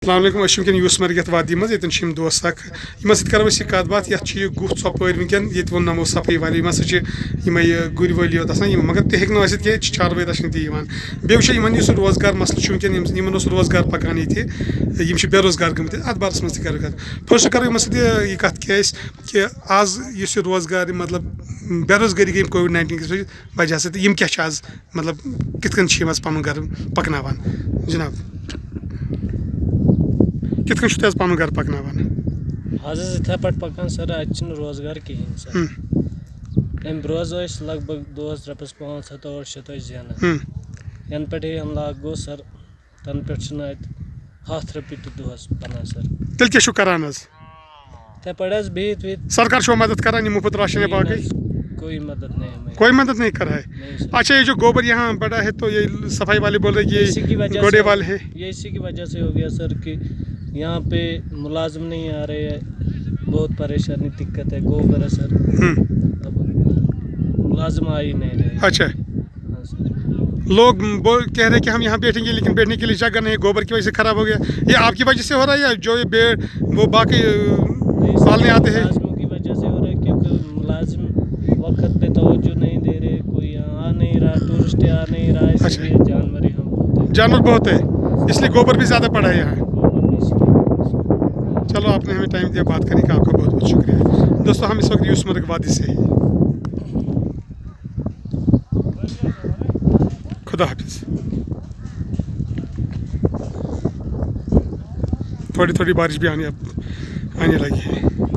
السلام علیکم ونکین یوسمرگ یتھ وادی مز یتن دوست اخ یمن سۭتۍ کرو أسۍ کتھ باتھ یتھ یہ گُہہ ژۄپٲرۍ ونکین ییٚتہِ ووٚن نمو صفٲیی والے یِم ہسا چھِ یِمے گُرۍ وٲلی یوت آسان یِم مگر تہِ ہیٚکہِ نہٕ ٲسِتھ کینٛہہ ییٚتہِ چھِ چاروٲے رچھنہِ تہِ یِوان بیٚیہِ وٕچھو یِمن یُس روزگار مسلہٕ چھُ ونکیٚن یِمن اوس روزگار پکان ییٚتہِ یِم چھِ بے روزگار گٔمٕتۍ اتھ بارس منٛز تہِ کرو کتھ فٔسٹ کرو یِمن سۭتۍ یہِ کتھ کیٛازِ کہِ آز یُس یہِ روزگار مطلب بے روزگٲری گٔے کووِڈ-19 کِس وجہ سۭتۍ یِم کیٛاہ چھِ آز مطلب کِتھ کٔنۍ چھِ یِم آز پنُن گرٕ پکناوان جناب کِتھ کٔنۍ چھُو تُہۍ آز پنُن گرٕ پکناوان آز یِتھے پٲٹھۍ پکان سر اتہِ چھُنہٕ روزگار کِہیٖنۍ سر امہِ برونٛہہ ٲسۍ لگ بگ دۄہس رۄپیس 500 800 ٲسۍ زینان ینہٕ پٮ۪ٹھ یہِ لاک گوٚو سر تنہٕ پٮ۪ٹھ چھُنہٕ اتہِ 100 رۄپیہِ تہِ دۄہس بنان سر تیٚلہِ کیٛاہ چھُو کران حظ یِتھے پٲٹھۍ حظ بِہِتھ وِہِتھ سرکار چھُوا مدد کران یہ مفت راشن یا باقی کوئی مدد نہیں ہمیں کوئی مدد نہیں کر رہا ہے اچھا یہ جو گوبر یہاں بڑا ہے تو یہ صفائی والے بول رہے یہ گوڑے والے ہے یہ اسی کی وجہ سے ہو گیا سر کہ یہاں پہ ملازم نہیں آ رہے ہیں بہت پریشانی دقت ہے گوبر ہے سر اب ملازم آ ہی نہیں رہے اچھا لوگ کہہ رہے ہیں کہ ہم یہاں بیٹھیں گے لیکن بیٹھنے کے لیے جگہ نہیں گوبر کی وجہ سے خراب ہو گیا یہ آپ کی وجہ سے ہو رہا ہے یا جو یہ وہ باقی پالنے آتے ہیں ملازموں کی وجہ سے ہو رہا ہے کیونکہ ملازم وقت پہ توجہ نہیں دے رہے کوئی آ نہیں رہا ٹورسٹ آ نہیں رہا اس لیے جانور یہاں بہت ہے جانور بہت ہے اس لیے گوبر بھی زیادہ پڑا ہے یہاں چلو آپ نے ہمیں ٹائم دیا بات کرنے کا آپ کا بہت بہت شکریہ دوستو ہم اس وقت یوسمرگ وادی سے ہی خدا حافظ تھوڑی تھوڑی بارش بھی آنے لگی ہے